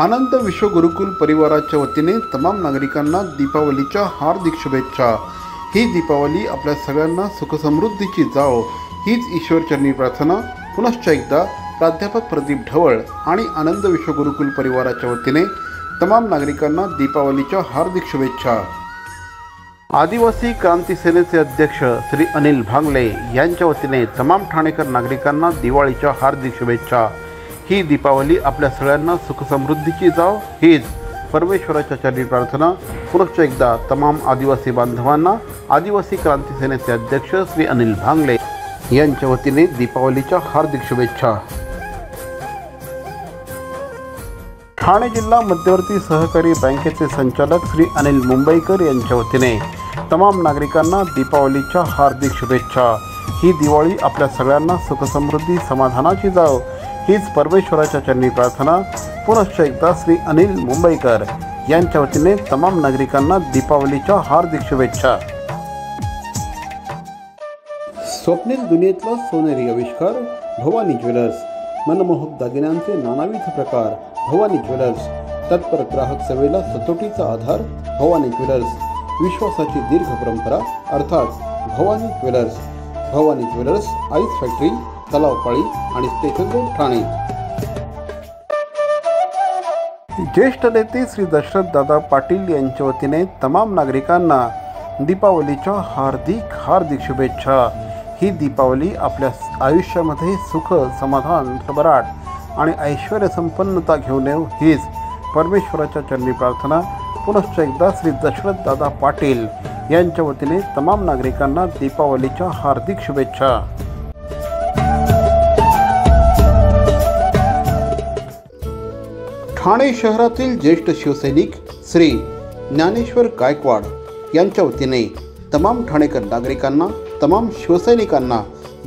आनंद विश्व गुरुकुल परिवाराच्या वतीने तमाम नागरिकांना दीपावलीच्या हार्दिक शुभेच्छा। ही दीपावली आपल्या सगळ्यांना सुखसमृद्धीची जावो हीच ईश्वरचरणी प्रार्थना। पुनश्च एकदा प्राध्यापक प्रदीप ढवळ आणि आनंद विश्व गुरुकुल परिवाराच्या वतीने तमाम नागरिकांना दीपावलीच्या हार्दिक शुभेच्छा। आदिवासी क्रांती सेनेचे अध्यक्ष श्री अनिल भांगले यांच्या वतीने तमाम ठाणेकर नागरिकांना दिवाळीच्या हार्दिक शुभेच्छा। ही दीपावली आपल्या सगळ्यांना सुखसमृद्धीची जाव हीच परमेश्वराच्या चरणी प्रार्थना। पुनश्च एकदा तमाम आदिवासी बांधवांना आदिवासी क्रांती सेनेचे अध्यक्ष श्री अनिल भांगले यांच्या वतीने दीपावलीच्या हार्दिक शुभेच्छा। ठाणे जिल्हा मध्यवर्ती सहकारी बँकेचे संचालक श्री अनिल मुंबईकर यांच्या वतीने तमाम नागरिकांना दीपावलीच्या हार्दिक शुभेच्छा। ही दिवाळी आपल्या सगळ्यांना सुखसमृद्धी समाधानाची जाव हीच परमेश्वराच्या चरणी प्रार्थना। पुनश्च एकदा श्री अनिल मुंबईकर यांच्या वतीने तमाम नागरिकांना दीपावलीच्या हार्दिक शुभेच्छा। स्वप्नील दुनियेतला सोनेरी आविष्कार भवानी ज्वेलर्स। मनमोहक दागिन्यांचे नानाविध प्रकार भवानी ज्वेलर्स। तत्पर ग्राहक सेवेला सचोटीचा आधार भवानी ज्वेलर्स। विश्वासाची दीर्घ परंपरा अर्थात Bhavani jewellers. Bhavani jewellers ice factory Talao Pali आणि स्टेशन रोड ठाणे। ज्येष्ठ नेते श्री दशरथ दादा पाटील यांच्या वतीने तमाम नागरिकांना दीपावलीच्या हार्दिक हार्दिक शुभेच्छा। ही दीपावली आपल्या आयुष्यामध्ये सुख समाधान भरभराट आणि ऐश्वर्य संपन्नता घेऊन येऊ हीच परमेश्वराच्या चरणी प्रार्थना। पुनश्च एकदा श्री दशरथ दादा पाटील यांच्या वतीने तमाम नागरिकांना दीपावलीच्या हार्दिक शुभेच्छा। ठाणे शहरातील ज्येष्ठ शिवसैनिक श्री ज्ञानेश्वर गायकवाड यांच्या वतीने तमाम ठाणेकर नागरिकांना तमाम शिवसैनिकांना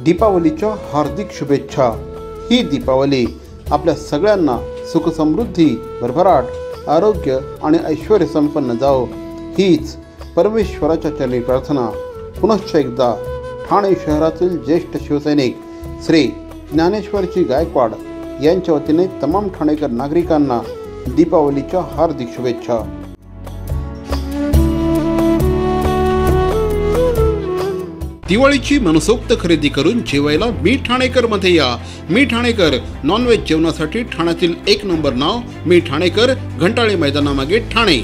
दीपावलीच्या हार्दिक शुभेच्छा। ही दीपावली आपल्या सगळ्यांना सुखसमृद्धी भरभराट आरोग्य आणि ऐश्वर्य संपन्न जावो हीच परमेश्वराच्या चरणी प्रार्थना। पुनश्च एकदा ठाणे शहरातील ज्येष्ठ शिवसैनिक श्री ज्ञानेश्वरजी गायकवाड यांच्या वतीने तमाम ठाणेकर नागरिकांना दीपावलीच्या हार्दिक शुभेच्छा। दिवाळीची मनसोक्त खरेदी करून जेवायला मी ठाणेकर मध्ये या। मी ठाणेकर नॉनव्हेज जेवणासाठी ठाण्यातील एक नंबर नाव मी ठाणेकर, घंटाळे मैदानामागे Thane.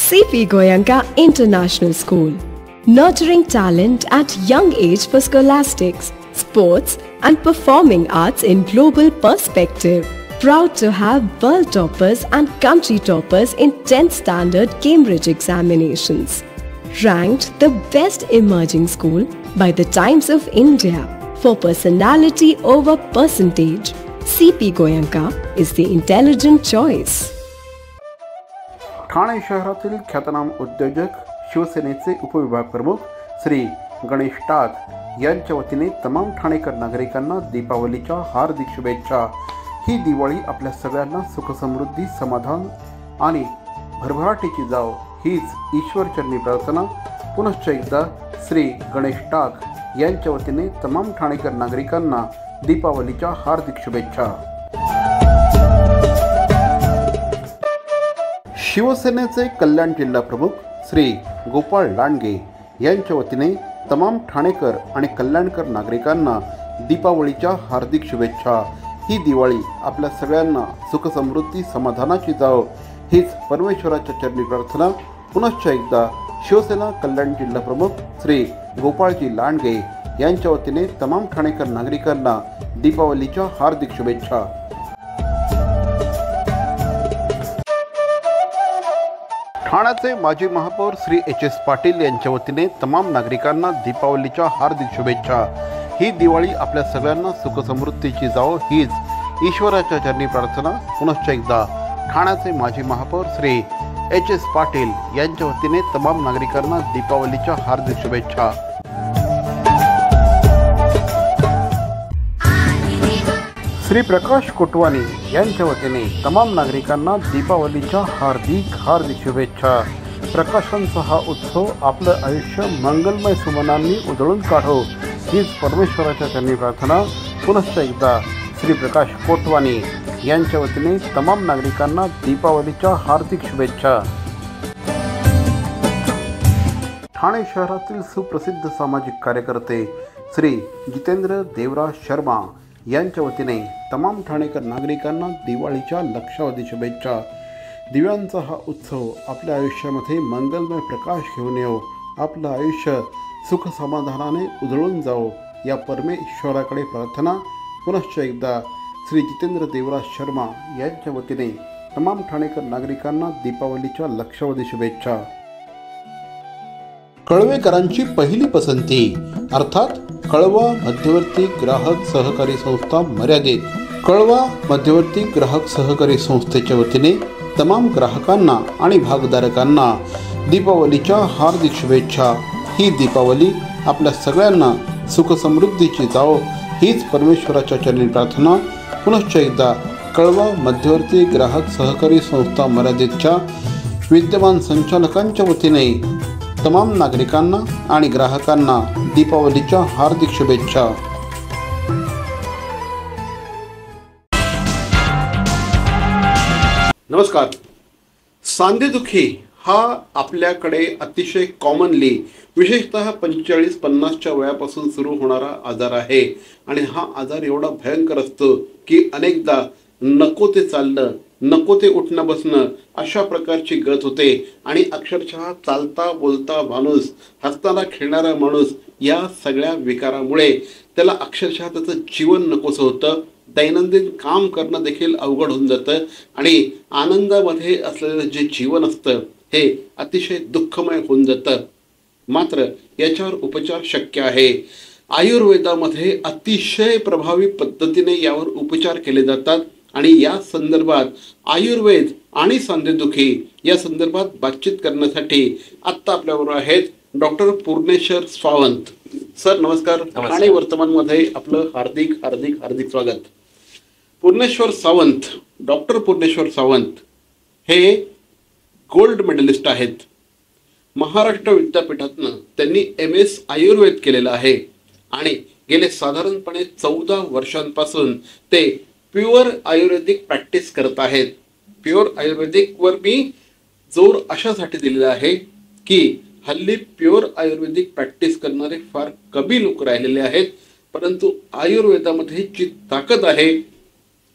CP Goenka International School, nurturing talent at young age for scholastics, sports and performing arts in global perspective. Proud to have world toppers and country toppers in 10th standard Cambridge examinations. Ranked the best emerging school by the Times of India for personality over percentage. CP Goenka is the intelligent choice. Thane शहरातील ख्यातनाम उद्योजक शिवसेनेचे उपविभाग प्रमुख श्री गणेश टाक यांच्या वतीने तमाम ठाणेकर नागरिकांना दीपावलीच्या हार्दिक शुभेच्छा। ही दिवाळी आपल्या सगळ्यांना सुखसमृद्धी समाधान आणि भरभराटीची जाव हीच ईश्वरचरणी प्रार्थना। पुनश्च एकदा श्री गणेश टाक यांच्या वतीने तमाम ठाणेकर नागरिकांना दीपावलीच्या हार्दिक शुभेच्छा। शिवसेनेचे कल्याण जिल्हा प्रमुख श्री गोपाळ लांडगे यांच्या वतीने तमाम ठाणेकर आणि कल्याणकर नागरिकांना दीपावलीच्या हार्दिक शुभेच्छा। ही दिवाळी आपल्या सगळ्यांना सुखसमृद्धी समाधानाची जाव हीच परमेश्वराच्या चरणी प्रार्थना। पुनश्च एकदा शिवसेना कल्याण जिल्हा प्रमुख श्री गोपाळजी लांडगे यांच्या वतीने तमाम ठाणेकर नागरिकांना दीपावलीच्या हार्दिक शुभेच्छा। ठाण्याचे माजी महापौर श्री HS पाटील यांच्या वतीने तमाम नागरिकांना दीपावलीच्या हार्दिक शुभेच्छा। ही दिवाळी आपल्या सगळ्यांना सुखसमृद्धीची जावो हीच ईश्वराच्या चरणी प्रार्थना। पुनश्च एकदा ठाण्याचे माजी महापौर श्री HS पाटील यांच्या वतीने तमाम नागरिकांना दीपावलीच्या हार्दिक शुभेच्छा। श्री प्रकाश कोटवानी यांच्या वतीने तमाम नागरिकांना दीपावलीच्या हार्दिक हार्दिक शुभेच्छा। प्रकाशांचा हा उत्सव आपलं आयुष्य मंगलमय सुमनांनी उजळून काढो हीच परमेश्वराच्या चरणी प्रार्थना। पुनश्च एकदा श्री प्रकाश कोटवानी यांच्या वतीने तमाम नागरिकांना दीपावलीच्या हार्दिक शुभेच्छा। ठाणे शहरातील सुप्रसिद्ध सामाजिक कार्यकर्ते श्री जितेंद्र देवराज शर्मा यांच्या वतीने तमाम ठाणेकर नागरिकांना दिवाळीच्या लक्षावधी शुभेच्छा। दिव्यांचा हा उत्सव आपल्या आयुष्यामध्ये मंगलमय प्रकाश घेऊन येवो, आपलं आयुष्य सुख समाधानाने उजळून जावो या परमेश्वराकडे प्रार्थना। पुनश्च एकदा श्री जितेंद्र देवराज शर्मा यांच्या वतीने तमाम ठाणेकर नागरिकांना दीपावलीच्या लक्षावधी शुभेच्छा। कळवेकरांची पहिली पसंती अर्थात कळवा मध्यवर्ती ग्राहक सहकारी संस्था मर्यादित। कळवा मध्यवर्ती ग्राहक सहकारी संस्थेच्या वतीने तमाम ग्राहकांना आणि भागधारकांना दीपावलीच्या हार्दिक शुभेच्छा। ही दीपावली आपल्या सगळ्यांना सुख समृद्धीची जावो हीच परमेश्वराच्या चरणी प्रार्थना। पुनश्च एकदा कळवा मध्यवर्ती ग्राहक सहकारी संस्था मर्यादितच्या विद्यमान संचालकांच्या वतीने तमाम नागरिकांना आणि ग्राहकांना दीपावलीच्या हार्दिक शुभेच्छा। नमस्कार। सांधेदुखी हा आपल्याकडे अतिशय कॉमनली विशेषतः 45-50च्या वयापासून सुरू होणारा आजार आहे आणि हा आजार एवढा भयंकर असतो की अनेकदा नको ते चालणं, नको ते उठणं बसणं अशा प्रकारची गत होते आणि अक्षरशः चालता बोलता माणूस, हसताना खेळणारा माणूस या सगळ्या विकारामुळे त्याला अक्षरशः त्याचं जीवन नकोसं होतं। दैनंदिन काम करणं देखील अवघड होऊन जातं आणि आनंदामध्ये असलेलं जे जीवन असतं हे अतिशय दुःखमय होऊन जातं। मात्र याच्यावर उपचार शक्य आहे। आयुर्वेदामध्ये अतिशय प्रभावी पद्धतीने यावर उपचार केले जातात आणि या संदर्भात आयुर्वेद आणि सांधेदुखी या संदर्भात बातचीत करण्यासाठी आत्ता आपल्याबरोबर आहेत डॉक्टर पूर्णेश्वर सावंत। सर नमस्कार। ठाणे वर्तमानमध्ये आपलं हार्दिक हार्दिक हार्दिक स्वागत। पूर्णेश्वर सावंत, डॉक्टर पूर्णेश्वर सावंत हे गोल्ड मेडलिस्ट आहेत। महाराष्ट्र विद्यापीठातनं त्यांनी MS आयुर्वेद केलेलं आहे आणि गेले साधारणपणे 14 वर्षांपासून ते प्युअर आयुर्वेदिक प्रॅक्टिस करत आहेत। प्युअर आयुर्वेदिक वर मी जोर अशासाठी दिलेला आहे की हल्ली प्युअर आयुर्वेदिक प्रॅक्टिस करणारे फार कमी लोक राहिलेले आहेत, परंतु आयुर्वेदामध्ये जी ताकद आहे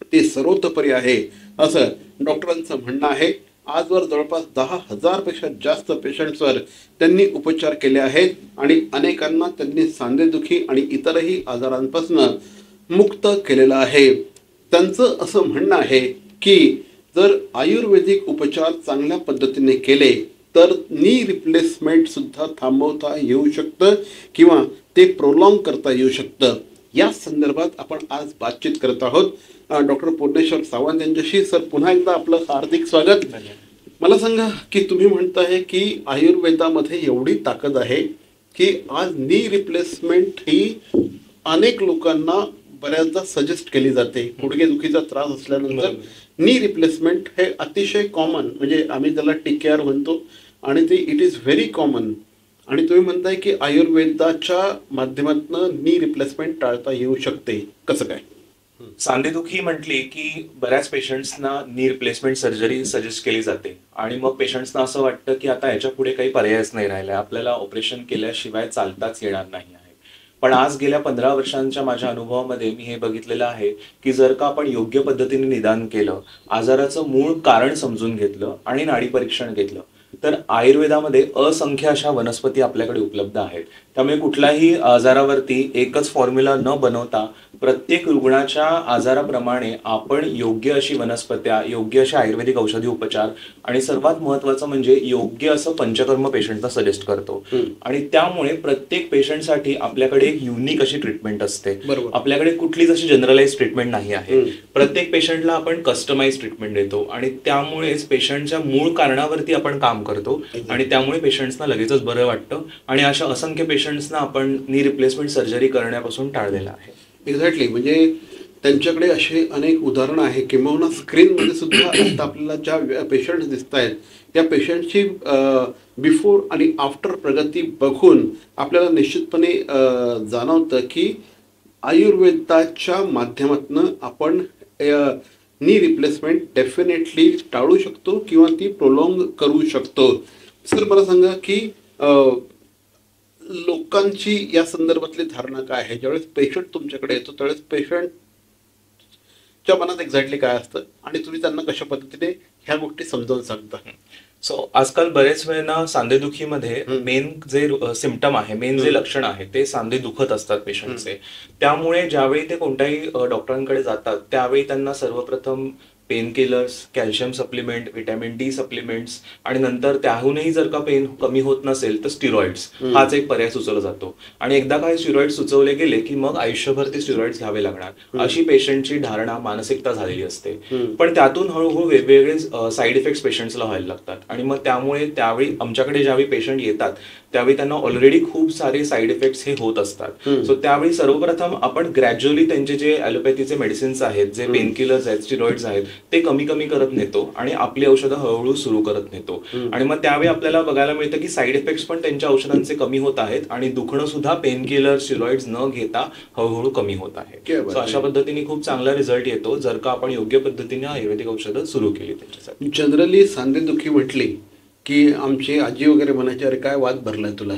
ती सर्वतोपरी आहे असं डॉक्टरांचं म्हणणं आहे। आजवर जवळपास 10,000 पेक्षा जास्त पेशंट्सवर त्यांनी उपचार केले आहेत आणि अनेकांना त्यांनी सांधेदुखी आणि इतरही आजारांपासून मुक्त केलेलं आहे। त्यांचं असं म्हणणं आहे की जर आयुर्वेदिक उपचार चांगल्या पद्धतीने केले तर नी रिप्लेसमेंट सुद्धा थांबवता येऊ शकतं किंवा ते प्रोलॉंग करता येऊ शकतं। या संदर्भात आपण आज बातचीत करत आहोत डॉक्टर पूर्णेश्वर सावंत यांच्याशी। सर पुन्हा एकदा आपलं हार्दिक स्वागत। मला सांगा की तुम्ही म्हणताय की आयुर्वेदामध्ये एवढी ताकद आहे की आज नी रिप्लेसमेंट ही अनेक लोकांना बऱ्याचदा सजेस्ट केली जाते। गुडघेदुखीचा त्रास असल्यानंतर नी रिप्लेसमेंट हे अतिशय कॉमन, म्हणजे आम्ही त्याला TKR म्हणतो आणि ते इट इज व्हेरी कॉमन। आणि तुम्ही म्हणताय की आयुर्वेदाच्या माध्यमातून नी रिप्लेसमेंट टाळता येऊ शकते, कसं काय? सांधेदुखी म्हटली की बऱ्याच पेशंट्सना नी रिप्लेसमेंट सर्जरी सजेस्ट केली जाते आणि मग पेशंट्सना असं वाटतं की आता याच्या पुढे काही पर्यायच नाही राहिला, आपल्याला ऑपरेशन केल्याशिवाय चालताच येणार नाही आहे। पण आज गेल्या 15 वर्षांच्या माझ्या अनुभवामध्ये मी हे बघितलेलं आहे की जर का आपण योग्य पद्धतीने निदान केलं, आजाराचं मूळ कारण समजून घेतलं आणि नाडी परीक्षण घेतलं तर आयुर्वेदामध्ये असंख्य अशा वनस्पती आपल्याकडे उपलब्ध आहेत। त्यामुळे कुठल्याही आजारावरती एकच फॉर्म्युला न बनवता प्रत्येक रुग्णाच्या आजाराप्रमाणे आपण योग्य अशी वनस्पत्या, योग्य अशा आयुर्वेदिक औषधी उपचार आणि सर्वात महत्त्वाचं म्हणजे योग्य असं पंचकर्म पेशंटला सजेस्ट करतो आणि त्यामुळे प्रत्येक पेशंटसाठी आपल्याकडे एक युनिक अशी ट्रीटमेंट असते। आपल्याकडे कुठलीच अशी जनरलाइज ट्रीटमेंट नाही आहे। प्रत्येक पेशंटला आपण कस्टमाइज ट्रीटमेंट देतो आणि त्यामुळेच पेशंटच्या मूळ कारणावरती आपण काम करतो आणि त्यामुळे पेशंट्सना लगेचच बरं वाटतं आणि अशा असंख्य पेशंट्सना आपण नी रिप्लेसमेंट सर्जरी करण्यापासून टाळलेलं आहे। एक्झॅक्टली, म्हणजे त्यांच्याकडे असे अनेक उदाहरणं आहे किंवा स्क्रीनमध्ये सुद्धा आता आपल्याला ज्या पेशंट्स दिसत आहेत त्या पेशंटची बिफोर आणि आफ्टर प्रगती बघून आपल्याला निश्चितपणे जाणवतं की आयुर्वेदाच्या माध्यमातून आपण नी रिप्लेसमेंट डेफिनेटली टाळू शकतो किंवा ती प्रोलॉंग करू शकतो. सर मला सांगा की लोकांची या संदर्भातली धारणा काय आहे? ज्यावेळेस पेशंट तुमच्याकडे येतो त्यावेळेस पेशंटच्या मनात एक्झॅक्टली काय असतं आणि तुम्ही त्यांना कशा पद्धतीने ह्या गोष्टी समजावून सांगता? सो आजकाल बरेच वेळेला सांधेदुखीमध्ये मेन जे सिम्पटम आहे, मेन जे लक्षण आहे ते सांधे दुखत असतात पेशंटचे. त्यामुळे ज्यावेळी ते कोणत्याही डॉक्टरांकडे जातात त्यावेळी त्यांना सर्वप्रथम pain killers, calcium supplement, vitamin D supplements आणि नंतर त्याहूनही जर का पेन कमी होत नसेल तर स्टिरॉइड्स हाच एक पर्याय सुचवला जातो. आणि एकदा काही स्टिरॉइड सुचवले गेले की मग आयुष्यभर ते स्टिरॉइड्स घ्यावे लागणार अशी पेशंटची धारणा, मानसिकता झालेली असते. पण त्यातून हळूहळू वेगवेगळे साईड इफेक्ट्स पेशंट्सला व्हायला लागतात आणि मग त्यामुळे त्यावेळी आमच्याकडे ज्यावेळी पेशंट येतात त्यावेळी त्यांना ऑलरेडी खूप सारे साईड इफेक्ट्स हे होत असतात. सो त्यावेळी सर्वप्रथम आपण ग्रॅज्युअली त्यांचे जे ॲलोपॅथीचे मेडिसिन्स आहेत, जे पेन किलर्स आहेत, स्टिरॉइड्स आहेत ते कमी कमी करत नेतो आणि आपली औषधं हळूहळू सुरू करत नेतो. आणि मग त्यावेळी आपल्याला बघायला मिळतं की साईड इफेक्ट्स पण त्यांच्या औषधांचे कमी होत आहेत आणि दुखणं सुद्धा पेन किलर, स्टिरॉइड्स न घेता हळूहळू कमी होत आहे. सो अशा पद्धतीने खूप चांगला रिझल्ट येतो जर का आपण योग्य पद्धतीने आयुर्वेदिक औषधं सुरू केली त्यांच्यासाठी. जनरली सांधेदुखी म्हटली की आमची आजी वगैरे म्हणायची अरे काय वात भरलाय तुला,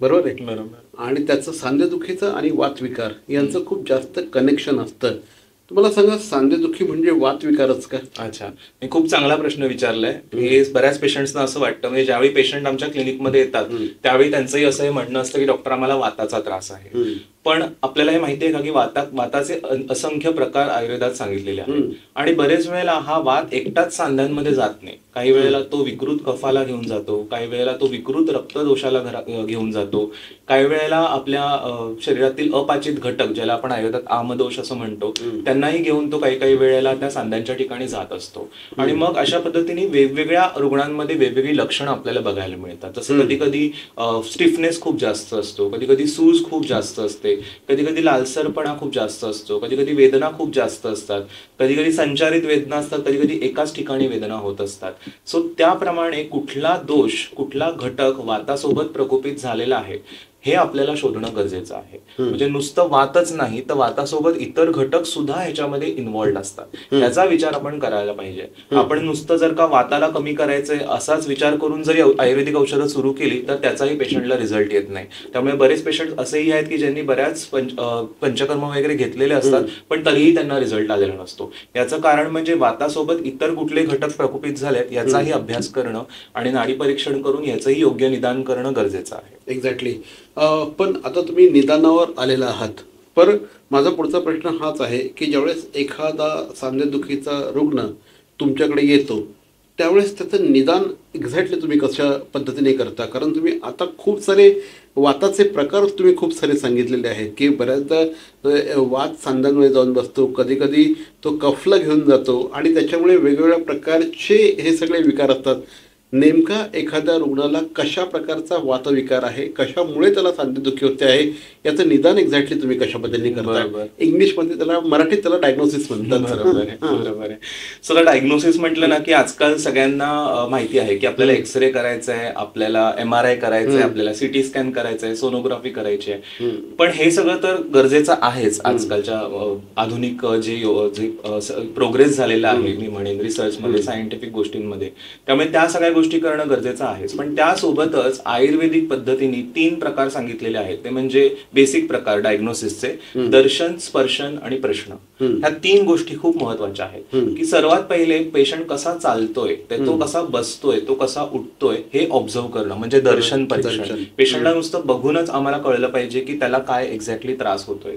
बरोबर आहे? बरोबर. आणि त्याचं सांधेदुखीचं आणि वातविकार यांचं खूप जास्त कनेक्शन असतं. तुम्हाला सांगा सांधेदुखी म्हणजे वातविकारच का? अच्छा, मी खूप चांगला प्रश्न विचारलाय. हे बऱ्याच पेशंट्सना असं वाटतं, म्हणजे ज्यावेळी पेशंट आमच्या क्लिनिकमध्ये येतात त्यावेळी त्यांचंही असं म्हणणं असतं की डॉक्टर आम्हाला वाताचा त्रास आहे. पण आपल्याला हे माहिती आहे का की वाताचे असंख्य प्रकार आयुर्वेदात सांगितलेले आहेत आणि बरेच वेळेला हा वात एकटाच सांध्यांमध्ये जात नाही. काही वेळेला तो विकृत कफाला घेऊन जातो, काही वेळेला तो विकृत रक्तदोषाला घेऊन जातो, काही वेळेला आपल्या शरीरातील अपाचित घटक ज्याला आपण आयुर्वेदात आमदोष असं म्हणतो त्यांनाही घेऊन तो काही काही वेळेला त्या सांध्यांच्या ठिकाणी जात असतो. आणि मग अशा पद्धतीने वेगवेगळ्या रुग्णांमध्ये वेगवेगळी लक्षणं आपल्याला बघायला मिळतात. जसं कधी कधी स्टिफनेस खूप जास्त असतो, कधी कधी सूज खूप जास्त असते, कधी कधी लालसरपणा खूप जास्त असतो, कधी कधी वेदना खूप जास्त असतात, कधी कधी संचारित वेदना असतात, कधी कधी एकाच ठिकाणी वेदना होत असतात. सो त्याप्रमाणे कुठला दोष, कुठला घटक वातासोबत प्रकोपित झालेला आहे हे आपल्याला शोधणं गरजेचं आहे. म्हणजे नुसतं वातच नाही तर वातासोबत इतर घटक सुद्धा ह्याच्यामध्ये इन्व्हॉल्ड असतात. याचा विचार आपण करायला पाहिजे. आपण नुसतं जर का वाताला कमी करायचंय असाच विचार करून जरी आयुर्वेदिक औषधं सुरू केली तर त्याचाही पेशंटला रिझल्ट येत नाही. त्यामुळे बरेच पेशंट असेही आहेत की ज्यांनी बऱ्याच पंचकर्म वगैरे घेतलेले असतात पण तरीही त्यांना रिझल्ट आलेला नसतो. याचं कारण म्हणजे वातासोबत इतर कुठले घटक प्रकोपित झालेत याचाही अभ्यास करणं आणि नाडी परीक्षण करून याचंही योग्य निदान करणं गरजेचं आहे. एक्झॅक्टली. पण आता तुम्ही निदानावर आलेला आहात. पण माझा पुढचा प्रश्न हाच आहे की ज्यावेळेस एखादा सांधेदुखीचा रुग्ण तुमच्याकडे येतो त्यावेळेस त्याचं निदान एक्झॅक्टली तुम्ही कशा पद्धतीने करता? कारण तुम्ही आता खूप सारे वाताचे प्रकार तुम्ही खूप सारे सांगितलेले आहेत की बऱ्याचदा वात सांध्यांमध्ये जाऊन बसतो, कधी कधी तो कफला घेऊन जातो आणि त्याच्यामुळे वेगवेगळ्या प्रकारचे हे सगळे विकार असतात. नेमका एखाद्या रुग्णाला कशा प्रकारचा वातविकार आहे, कशामुळे त्याला सांधेदुखी होते आहे याचं निदान एक्झॅक्टली तुम्ही कशा पद्धतीने करता? इंग्लिशमध्ये त्याला, मराठीत त्याला डायग्नोसिस म्हणतात. बरोबर आहे. सो डायग्नोसिस म्हटलं ना की आजकाल सगळ्यांना माहिती आहे की आपल्याला एक्सरे करायचा आहे, आपल्याला MRI करायचं आहे, आपल्याला CT स्कॅन करायचं आहे, सोनोग्राफी करायची आहे. पण हे सगळं तर गरजेचं आहेच आजकालच्या आधुनिक जे प्रोग्रेस झालेला आहे मी म्हणेन रिसर्चमध्ये, सायंटिफिक गोष्टींमध्ये. त्यामुळे त्या सगळ्या गोष्टी करणं गरजेचं आहेच. पण त्यासोबतच आयुर्वेदिक पद्धतीने 3 प्रकार सांगितलेले आहेत. ते म्हणजे बेसिक प्रकार डायग्नोसिसचे, दर्शन, स्पर्शन आणि प्रश्न. ह्या 3 गोष्टी खूप महत्वाच्या आहेत. की सर्वात पहिले पेशंट कसा चालतोय, तो कसा बसतोय, तो कसा उठतोय हे ऑब्झर्व करणं म्हणजे दर्शन परीक्षण. पेशंटला नुसतं बघूनच आम्हाला कळलं पाहिजे की त्याला काय एक्झॅक्टली त्रास होतोय.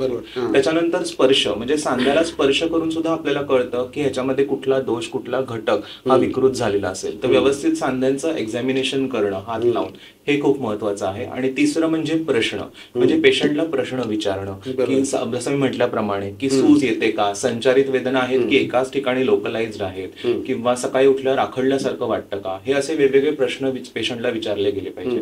त्याच्यानंतर स्पर्श म्हणजे सांध्याला स्पर्श करून सुद्धा आपल्याला कळतं की ह्याच्यामध्ये कुठला दोष, कुठला घटक हा विकृत झालेला असेल तर व्यवस्थित सांध्यांचं एक्झामिनेशन करणं हात लावून हे खूप महत्वाचं आहे. आणि तिसरं म्हणजे प्रश्न, म्हणजे पेशंटला प्रश्न विचारणं की जसं मी म्हटल्याप्रमाणे की सूज येते का, संचारित वेदना आहेत की एकाच ठिकाणी लोकलाइज्ड आहेत, किंवा सकाळी उठल्यावर आखडल्यासारखं वाटतं का, हे असे वेगवेगळे प्रश्न पेशंटला विचारले गेले पाहिजे.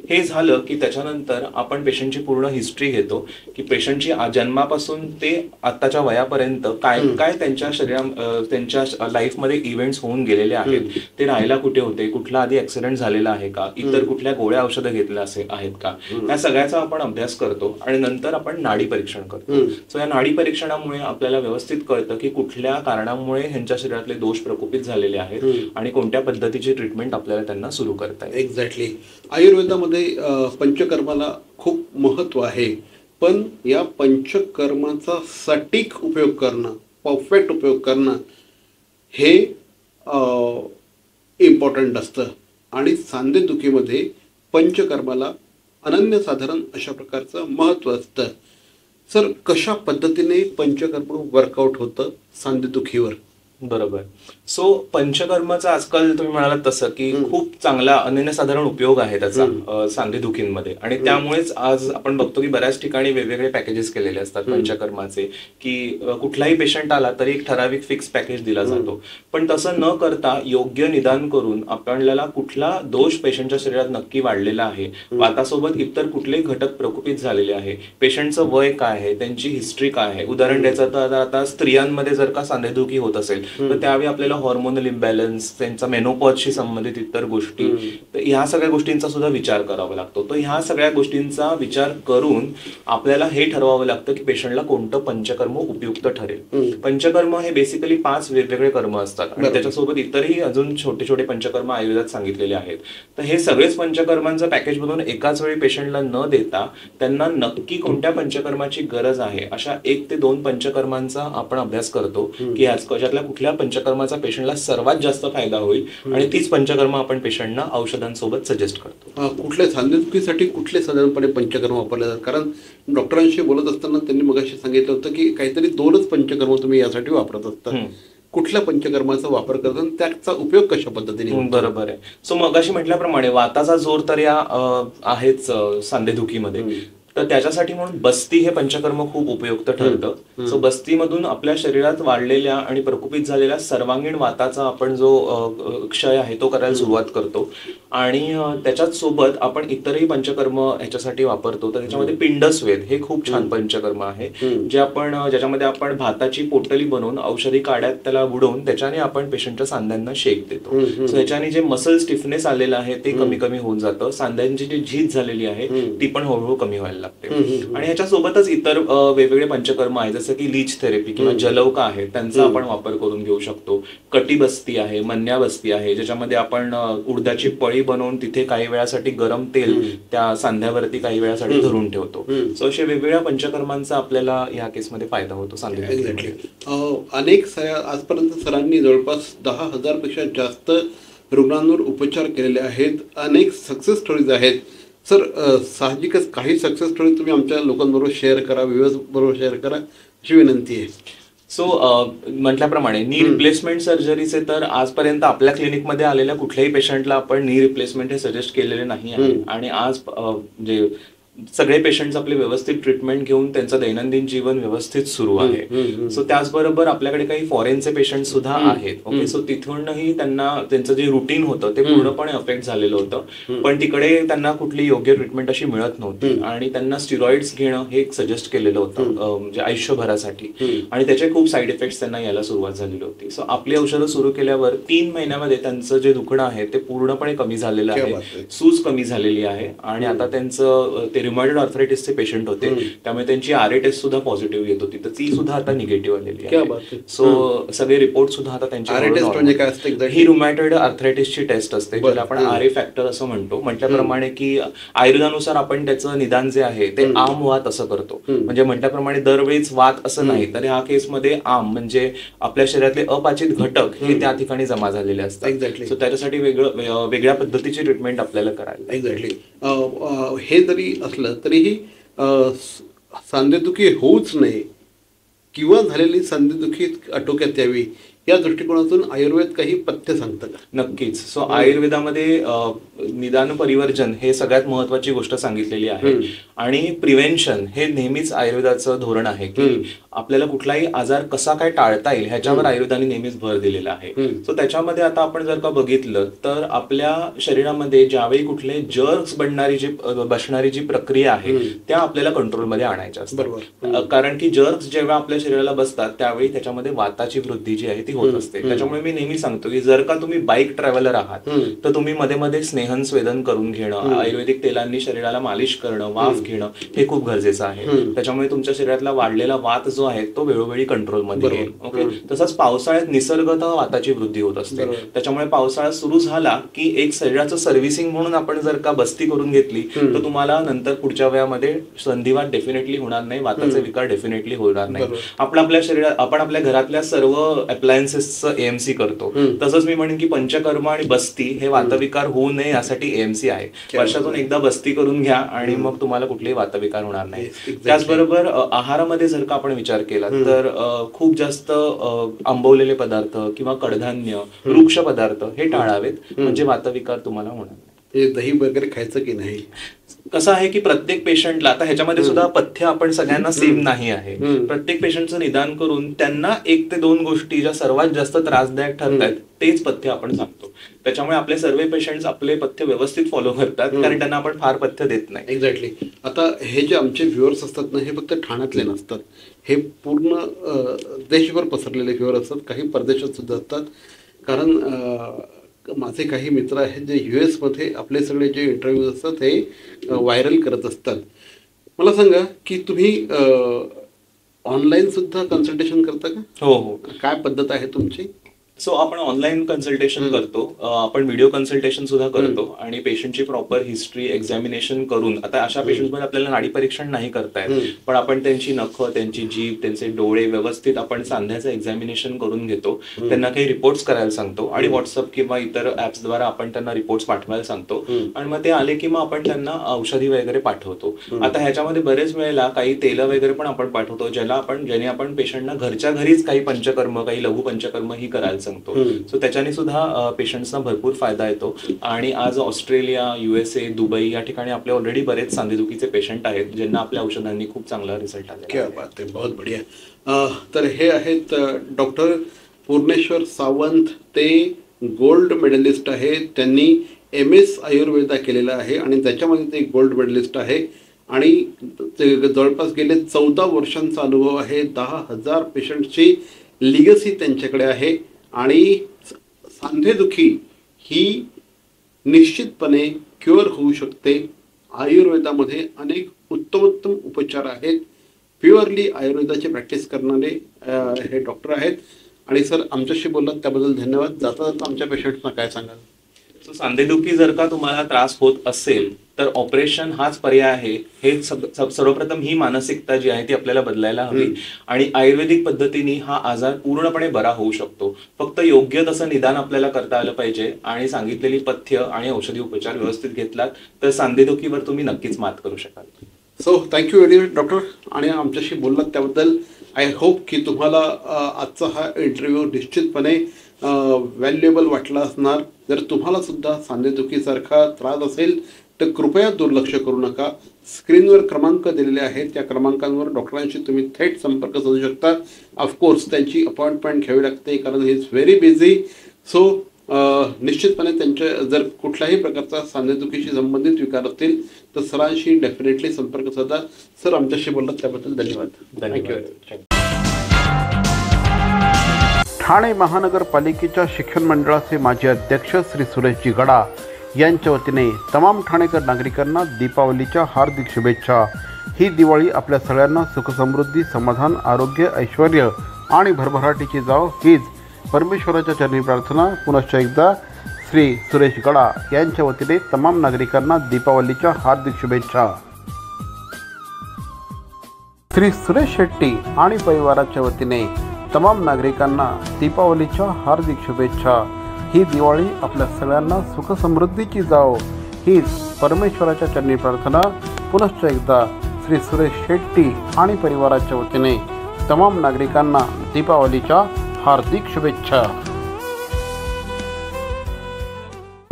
हे झालं की त्याच्यानंतर आपण पेशंटची पूर्ण हिस्ट्री घेतो की पेशंटची जन्मापासून ते आत्ताच्या वयापर्यंत काय काय त्यांच्या त्यांच्या लाईफमध्ये इव्हेंट्स होऊन गेलेले आहेत, ते राहायला कुठे होते, कुठला आधी ऍक्सिडेंट झालेला आहे का, इतर कुठल्या गोळ्या गोळ्या औषधं घेतल्या आहेत का, या सगळ्याचा आपण अभ्यास करतो आणि नंतर आपण नाडी परीक्षण करतो. सो या नाडी परीक्षणामुळे आपल्याला व्यवस्थित कळतं की कुठल्या कारणामुळे ह्यांच्या शरीरातले दोष प्रकोपित झालेले आहेत आणि कोणत्या पद्धतीची ट्रीटमेंट आपल्याला त्यांना सुरू करता येईल. एक्झॅक्टली. आयुर्वेदामध्ये पंचकर्माला खूप महत्व आहे, पण या पंचकर्माचा सटीक उपयोग करणं, परफेक्ट उपयोग करणं हे इम्पॉर्टंट असतं. आणि सांधेदुखीमध्ये पंचकर्माला अनन्यसाधारण अशा प्रकारचं महत्त्व असतं. सर, कशा पद्धतीने पंचकर्म वर्कआउट होतं सांधेदुखीवर? बरोबर. सो पंचकर्माचा आजकाल तुम्ही म्हणालात तसं की खूप चांगला अनन्यसाधारण उपयोग आहे त्याचा सांधेदुखींमध्ये, आणि त्यामुळेच आज आपण बघतो की बऱ्याच ठिकाणी वेगवेगळे पॅकेजेस केलेले असतात पंचकर्माचे, की कुठलाही पेशंट आला तरी एक ठराविक फिक्स पॅकेज दिला जातो. पण तसं न करता योग्य निदान करून आपल्याला कुठला दोष पेशंटच्या शरीरात नक्की वाढलेला आहे, वातासोबत इतर कुठले घटक प्रकोपित झालेले आहे, पेशंटचं वय काय आहे, त्यांची हिस्ट्री काय आहे. उदाहरण द्यायचं तर आता स्त्रियांमध्ये जर का सांधेदुखी होत असेल तर त्यावेळी आपल्याला हॉर्मोनल इम्बॅलन्स, त्यांचा मेनोपॉजशी संबंधित इतर गोष्टी, तर ह्या सगळ्या गोष्टींचा सुद्धा विचार करावा लागतो. तर ह्या सगळ्या गोष्टींचा विचार करून आपल्याला हे ठरवावं लागतं की पेशंटला कोणतं पंचकर्म उपयुक्त ठरेल. पंचकर्म हे बेसिकली 5 वेगवेगळे कर्म असतात आणि त्याच्यासोबत इतरही अजून छोटे छोटे पंचकर्म आयुर्वेदात सांगितलेले आहेत. तर हे सगळेच पंचकर्मांचं पॅकेज बनवून एकाच वेळी पेशंटला न देता त्यांना नक्की कोणत्या पंचकर्माची गरज आहे अशा 1 ते 2 पंचकर्मांचा आपण अभ्यास करतो की याच्यातल्या कुठल्या पंचकर्माचा पेशंटला सर्वात जास्त फायदा होईल आणि तीच पंचकर्म आपण पेशंटना औषधांसोबत सजेस्ट करतो. कुठल्या सांधेदुखीसाठी कुठले साधारणपणे पंचकर्म वापरले जातात? कारण डॉक्टरांशी बोलत असताना त्यांनी मगाशी सांगितलं होतं की काहीतरी 2च पंचकर्म तुम्ही यासाठी वापरत असतात. कुठल्या पंचकर्माचा वापर करतात आणि त्याचा उपयोग कशा पद्धतीने? बरोबर आहे. सो मगाशी म्हटल्याप्रमाणे वाताचा जोर तर या आहेच सांधेदुखीमध्ये, तर त्याच्यासाठी म्हणून बस्ती हे पंचकर्म खूप उपयुक्त ठरतं. सो बस्तीमधून आपल्या शरीरात वाढलेल्या आणि प्रकोपित झालेल्या सर्वांगीण वाताचा आपण जो क्षय आहे तो करायला सुरुवात करतो. आणि त्याच्याच सोबत आपण इतरही पंचकर्म ह्याच्यासाठी वापरतो. तर त्याच्यामध्ये पिंडस्वेद हे खूप छान पंचकर्म आहे, ज्याच्यामध्ये आपण भाताची पोटली बनवून औषधी काड्यात त्याला बुडवून त्याच्याने आपण पेशंटच्या सांध्यांना शेक देतो. सो ह्याच्याने जे मसल स्टिफनेस आलेलं आहे ते कमी कमी होऊन जातं. सांध्यांची जी झीज झालेली आहे ती पण हळूहळू कमी व्हायला लागते. आणि ह्याच्यासोबतच इतर वेगवेगळे पंचकर्म आहे, जसं की लीच थेरपी किंवा जलौका आहे, त्यांचा आपण वापर करून घेऊ शकतो. कटिबस्ती आहे, मन्याबस्ती आहे, ज्याच्यामध्ये आपण उडदाची पळी बनवून तिथे काही वेळासाठी गरम तेल त्या सांध्यावरती काही वेळासाठी धरून ठेवतो. सो अशा वेगवेगळ्या पंचकर्मांचा आपल्याला या केसमध्ये फायदा होतो सांधेदुखीमध्ये. अनेक आजपर्यंत सरांनी जवळपास 10,000 पेक्षा जास्त रुग्णांवर उपचार केलेले आहेत. अनेक सक्सेस स्टोरीज आहेत. सर, साहजिकच काही सक्सेस स्टोरी तुम्ही आमच्या लोकांबरोबर शेअर करा, व्ह्युअर्स बरोबर शेअर करा अशी विनंती आहे. सो म्हटल्याप्रमाणे नी रिप्लेसमेंट सर्जरीचे तर आजपर्यंत आपल्या क्लिनिकमध्ये आलेल्या कुठल्याही पेशंटला आपण नी रिप्लेसमेंट हे सजेस्ट केलेले नाही आहे. आणि आज जे सगळे पेशंट्स आपले व्यवस्थित ट्रीटमेंट घेऊन त्यांचं दैनंदिन जीवन व्यवस्थित सुरू आहे. सो त्याचबरोबर आपल्याकडे काही फॉरेनचे पेशंट सुद्धा आहेत. ओके, सो तिथूनही त्यांना त्यांचं जे रुटीन होतं ते पूर्णपणे अफेक्ट झालेलं होतं, पण तिकडे त्यांना कुठली योग्य ट्रीटमेंट अशी मिळत नव्हती आणि त्यांना स्टिरॉइड्स घेणं हे सजेस्ट केलेलं होतं म्हणजे आयुष्यभरासाठी, आणि त्याचे खूप साईड इफेक्ट्स त्यांना यायला सुरुवात झालेली होती. सो आपली औषधं सुरू केल्यावर 3 महिन्यामध्ये त्यांचं जे दुखणं आहे ते पूर्णपणे कमी झालेलं आहे, सूज कमी झालेली आहे आणि आता त्यांचं रिमॅटॉइड आर्थरायटिसचे पेशंट होते, त्यामुळे त्यांची RA टेस्ट सुद्धा पॉझिटिव्ह येत होती, तर ती सुद्धा आता निगेटिव्ह आलेली आहे. सो सगळे रिपोर्ट सुद्धा आता त्यांचे ही रुमॅटॉइड आर्थरायटिसची टेस्ट असते, ज्याला आपण RA फॅक्टर असं म्हणतो. म्हटल्याप्रमाणे की आयुर्वेदानुसार आपण त्याचं निदान जे आहे ते आम वात असं करतो. म्हणजे म्हटल्याप्रमाणे दरवेळीच वात असं नाही, तर ह्या केसमध्ये आम म्हणजे आपल्या शरीरातले अपाचित घटक हे त्या ठिकाणी जमा झालेले असतात. सो त्याच्यासाठी वेगळ्या पद्धतीची ट्रीटमेंट आपल्याला करायला. एक्झॅक्टली. हे जरी असलं तरीही सांधेदुखी होऊच नये किंवा झालेली सांधेदुखी आटोक्यात यावी या दृष्टिकोनातून आयुर्वेद काही पथ्य सांगतं का? नक्कीच. सो आयुर्वेदामध्ये निदान परिवर्जन हे सगळ्यात महत्वाची गोष्ट सांगितलेली आहे आणि प्रिव्हेन्शन हे नेहमीच आयुर्वेदाचं धोरण आहे की आपल्याला कुठलाही आजार कसा काय टाळता येईल ह्याच्यावर आयुर्वेदाने नेहमीच भर दिलेला आहे. सो त्याच्यामध्ये आता आपण जर का बघितलं तर आपल्या शरीरामध्ये ज्यावेळी कुठले जर्म्स बसणारी जी प्रक्रिया आहे त्या आपल्याला कंट्रोलमध्ये आणायच्या असतात. कारण की जर्म्स जेव्हा आपल्या शरीराला बसतात त्यावेळी त्याच्यामध्ये वाताची वृद्धी जी आहे ती ती होत असते. त्याच्यामुळे मी नेहमी सांगतो की जर का तुम्ही बाईक ट्रॅव्हलर आहात तर तुम्ही मध्ये मध्ये स्नेहन स्वेदन करून घेणं, आयुर्वेदिक तेलांनी शरीराला मालिश करणं, वाफ घेणं हे खूप गरजेचं आहे. त्याच्यामुळे तुमच्या शरीरातला वाढलेला वात जो आहे तो वेळोवेळी कंट्रोलमध्ये येईल. ओके. तसंच पावसाळ्यात निसर्गतः वाताची वृद्धी होत असते. त्याच्यामुळे पावसाळा सुरू झाला की एक शरीराचं सर्व्हिसिंग म्हणून आपण जर का बस्ती करून घेतली तर तुम्हाला नंतर पुढच्या वयामध्ये संधिवात डेफिनेटली होणार नाही, वाताचे विकार डेफिनेटली होणार नाही. आपण आपल्या घरातल्या सर्व अप्लायन्सेसचं एएमसी करतो. तसंच मी म्हणेन की पंचकर्म आणि बस्ती हे वातविकार होऊ नये यासाठी एएमसी आहे. वर्षातून एकदा बस्ती करून घ्या आणि मग तुम्हाला कुठलेही वातविकार होणार नाही. त्याचबरोबर आहारामध्ये जर का आपण विचार केला तर खूप जास्त आंबवलेले पदार्थ किंवा कडधान्य, वृक्ष पदार्थ हे टाळावेत, म्हणजे वातविकार तुम्हाला होणार नाही. दही वगैरे खायचं की नाही? कसं आहे की प्रत्येक पेशंटला, आता ह्याच्यामध्ये सुद्धा पथ्य आपण सगळ्यांना सेम नाही आहे. प्रत्येक पेशंटचं निदान करून त्यांना 1 ते 2 गोष्टी ज्या सर्वात जास्त त्रासदायक ठरतायत तेच पथ्य आपण सांगतो. त्याच्यामुळे आपले सर्व पेशंट्स आपले पथ्य व्यवस्थित फॉलो करतात, कारण त्यांना आपण फार पथ्य देत नाही. एक्झॅक्टली. आता हे जे आमचे व्ह्युअर्स असतात ना, हे फक्त ठाण्यातले नसतात, हे पूर्ण देशभर पसरलेले व्ह्युअर असतात, काही परदेशात सुद्धा असतात. कारण माझे काही मित्र आहेत जे US मध्ये आपले सगळे जे इंटरव्ह्यूज असतात हे व्हायरल करत असतात. मला सांगा की तुम्ही ऑनलाईन सुद्धा कन्सल्टेशन करता का? हो हो. काय पद्धत आहे तुमची? सो आपण ऑनलाईन कन्सल्टेशन करतो, आपण व्हिडिओ कन्सल्टेशन सुद्धा करतो आणि पेशंटची प्रॉपर हिस्ट्री एक्झामिनेशन करून, आता अशा पेशंटमध्ये आपल्याला नाडी परीक्षण नाही करता येत, पण आपण त्यांची नखं, त्यांची जीभ, त्यांचे डोळे व्यवस्थित आपण सांध्याचं एक्झामिनेशन करून घेतो. त्यांना काही रिपोर्ट्स करायला सांगतो आणि व्हॉट्सअप किंवा इतर ऍप्सद्वारा आपण त्यांना रिपोर्ट्स पाठवायला सांगतो आणि मग ते आले की मग आपण त्यांना औषधी वगैरे पाठवतो. आता ह्याच्यामध्ये बरेच वेळेला काही तेल वगैरे पण आपण पाठवतो, ज्याने आपण पेशंटना घरच्या घरीच काही पंचकर्म, काही लघु पंचकर्म ही करायला सांगतो. सो त्याच्याने सुद्धा पेशंट्सना भरपूर फायदा येतो. आणि आज ऑस्ट्रेलिया, USA, दुबई या ठिकाणी आपले ऑलरेडी बरेच सांधेदुखीचे पेशंट आहेत ज्यांना आपल्या औषधांनी खूप चांगला रिझल्ट आला. क्या बात आहे, बहुत बढिया. तर हे आहेत डॉक्टर पूर्णेश्वर सावंत. ते गोल्ड मेडलिस्ट आहे, त्यांनी MS आयुर्वेदा केलेला आहे आणि त्याच्यामध्ये ते गोल्ड मेडलिस्ट आहे आणि जवळपास गेले 14 वर्षांचा अनुभव आहे. 10,000 पेशंटची लिगसी त्यांच्याकडे आहे आणि सांधेदुखी ही निश्चितपणे क्युअर होऊ शकते. आयुर्वेदामध्ये अनेक उत्तमोत्तम उपचार आहेत. प्युअरली आयुर्वेदाची प्रॅक्टिस करणारे हे डॉक्टर आहेत. आणि सर, आमच्याशी बोललात त्याबद्दल धन्यवाद. जाता जाता आमच्या पेशंट्सना काय सांगाल? सो सांधेदुखी जर का तुम्हाला त्रास होत असेल तर ऑपरेशन हाच पर्याय आहे. हे सर्वप्रथम ही मानसिकता जी आहे ती आपल्याला बदलायला हवी आणि आयुर्वेदिक पद्धतीने हा आजार पूर्णपणे बरा होऊ शकतो. फक्त योग्य तसं निदान आपल्याला करता आलं पाहिजे आणि सांगितलेली पथ्य आणि औषधी उपचार व्यवस्थित घेतलात तर सांधेदुखीवर तुम्ही नक्कीच मात करू शकाल. So thank you very much doctor, आणि आमच्याशी बोललात त्याबद्दल. आय होप की तुम्हाला आजचा हा इंटरव्ह्यू निश्चितपणे व्हॅल्युएबल वाटला असणार. जर तुम्हाला सुद्धा सांधेदुखीसारखा त्रास असेल तर कृपया दुर्लक्ष करू नका. स्क्रीनवर क्रमांक दिलेले आहेत, त्या क्रमांकांवर डॉक्टरांशी तुम्ही थेट संपर्क साधू शकता. ऑफकोर्स त्यांची अपॉइंटमेंट घ्यावी लागते कारण he is very busy. So निश्चितपणे त्यांच्या जर कुठल्याही प्रकारचा सांधेदुखीशी संबंधित विकार असतील तर सरांशी डेफिनेटली संपर्क साधा. सर, आमच्याशी बोललात त्याबद्दल धन्यवाद. थँक्यू. ठाणे महानगरपालिकेच्या शिक्षण मंडळाचे माजी अध्यक्ष श्री सुरेशजी गडा यांच्या वतीने तमाम ठाणेकर नागरिकांना दीपावलीच्या हार्दिक शुभेच्छा. ही दिवाळी आपल्या सगळ्यांना सुखसमृद्धी, समाधान, आरोग्य, ऐश्वर आणि भरभराटीची जाव हीच परमेश्वराच्या चरणी प्रार्थना. पुनश्च एकदा श्री सुरेश गडा यांच्या वतीने तमाम नागरिकांना दीपावलीच्या हार्दिक शुभेच्छा. श्री सुरेश शेट्टी आणि परिवाराच्या वतीने तमाम नागरिकांना दीपावलीच्या हार्दिक शुभेच्छा. ही दिवाळी आपल्या सगळ्यांना सुखसमृद्धीची जाव हीच परमेश्वराच्या चरणी प्रार्थना. पुनश्च एकदा श्री सुरेश शेट्टी आणि परिवाराच्या वतीने तमाम नागरिकांना दीपावलीच्या हार्दिक शुभेच्छा.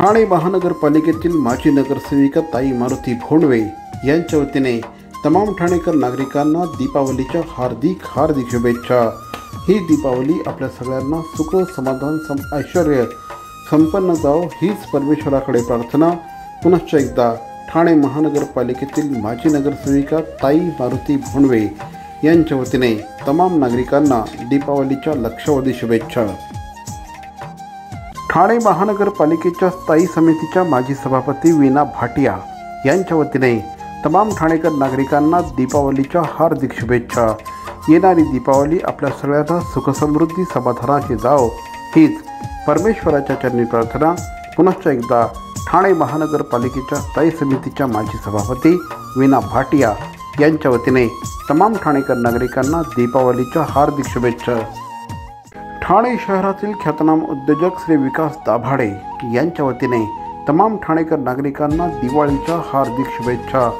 ठाणे महानगरपालिकेतील माजी नगरसेविका ताई मारुती भोंडवे यांच्या वतीने तमाम ठाणेकर नागरिकांना दीपावलीच्या हार्दिक हार्दिक शुभेच्छा. ही दीपावली आपल्या सगळ्यांना सुख, समाधान, ऐश्वर संपन्न जाव हीच परमेश्वराकडे प्रार्थना. पुनश्च एकदा ठाणे महानगरपालिकेतील माजी नगरसेविका ताई मारुती भोंडवे यांच्या वतीने तमाम नागरिकांना दीपावलीच्या लक्षावधी शुभेच्छा। ठाणे महानगरपालिकेच्या स्थायी समितीच्या माजी सभापती वीणा भाटिया यांच्या वतीने तमाम ठाणेकर नागरिकांना दीपावलीच्या हार्दिक शुभेच्छा। येणारी दीपावली आपल्या सगळ्यांना सुखसमृद्धी समाधानाची जाओ हीच परमेश्वराच्या चरणी प्रार्थना। पुनश्च एकदा ठाणे महानगरपालिकेच्या स्थायी समितीच्या माजी सभापती वीणा भाटिया यांच्या वतीने तमाम ठाणेकर नागरिकांना दीपावलीच्या हार्दिक शुभेच्छा। ठाणे शहरातील ख्यातनाम उद्योजक श्री विकास दाभाडे यांच्या वतीने तमाम ठाणेकर नागरिकांना दिवाळीच्या हार्दिक शुभेच्छा।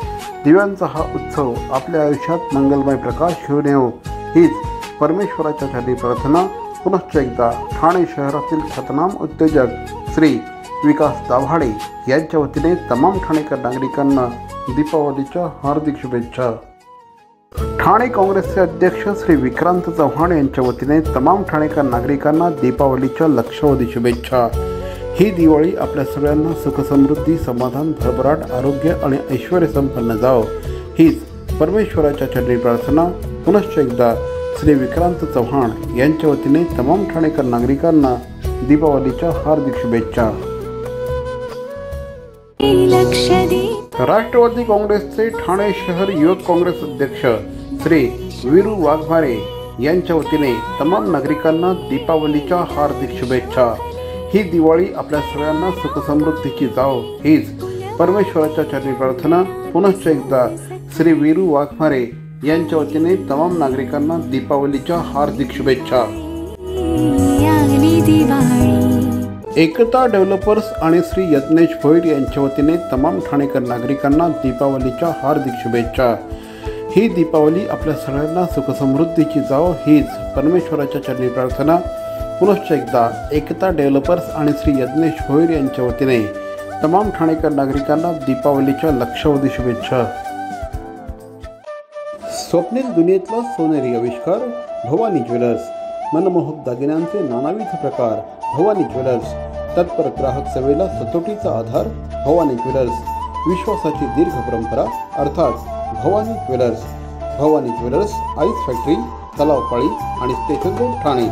दिव्यांचा हा उत्सव आपल्या आयुष्यात मंगलमय प्रकाश घेऊन येवो हीच परमेश्वराच्या चरणी प्रार्थना। पुनश्च एकदा ठाणे शहरातील ख्यातनाम उद्योजक श्री विकास दाभाडे यांच्या वतीने तमाम ठाणेकर नागरिकांना दीपावलीच्या हार्दिक शुभेच्छा। ठाणे काँग्रेसचे अध्यक्ष श्री विक्रांत चव्हाण यांच्या वतीने तमाम ठाणेकर नागरिकांना दीपावलीच्या लक्षावधी शुभेच्छा। ही दिवाळी आपल्या सगळ्यांना सुखसमृद्धी समाधान भरभराट आरोग्य आणि ऐश्वर्य संपन्न जाओ हीच परमेश्वराच्या चरणी प्रार्थना। पुनश्च एकदा श्री विक्रांत चव्हाण यांच्या वतीने तमाम ठाणेकर नागरिकांना दीपावलीच्या हार्दिक शुभेच्छा। राष्ट्रवादी काँग्रेसचे ठाणे शहर युवक काँग्रेस अध्यक्ष श्री वीरू वाघमारे यांच्या वतीने तमाम नागरिकांना दीपावलीच्या हार्दिक शुभेच्छा। ही दिवाळी आपल्या सगळ्यांना सुखसमृद्धीची जाओ हीच परमेश्वराच्या चरणी प्रार्थना। पुनश्च एकदा श्री वीरू वाघमारे यांच्या वतीने तमाम नागरिकांना दीपावलीच्या हार्दिक शुभेच्छा। एकता डेव्हलपर्स आणि श्री यज्ञेश भोईर यांच्या वतीने तमाम ठाणेकर नागरिकांना दीपावलीच्या हार्दिक शुभेच्छा। ही दीपावली आपल्या सगळ्यांना सुखसमृद्धीची जाओ हीच परमेश्वराच्या चरणी प्रार्थना। पुनश्च एकदा एकता डेव्हलपर्स आणि श्री यज्ञेश भोईर यांच्या वतीने तमाम ठाणेकर नागरिकांना दीपावलीच्या लक्षावधी शुभेच्छा। स्वप्नील दुनियेतला सोनेरी आविष्कार भवानी ज्वेलर्स, मनमोहक दागिन्यांचे नानाविध प्रकार भवानी ज्वेलर्स, तत्पर ग्राहक सेवेला सचोटीचा आधार भवानी ज्वेलर्स, विश्वासाची दीर्घ परंपरा अर्थात Bhavani jewellers. Bhavani jewellers, ice factory, Talao Pali आणि स्टेशन रोड, ठाणे।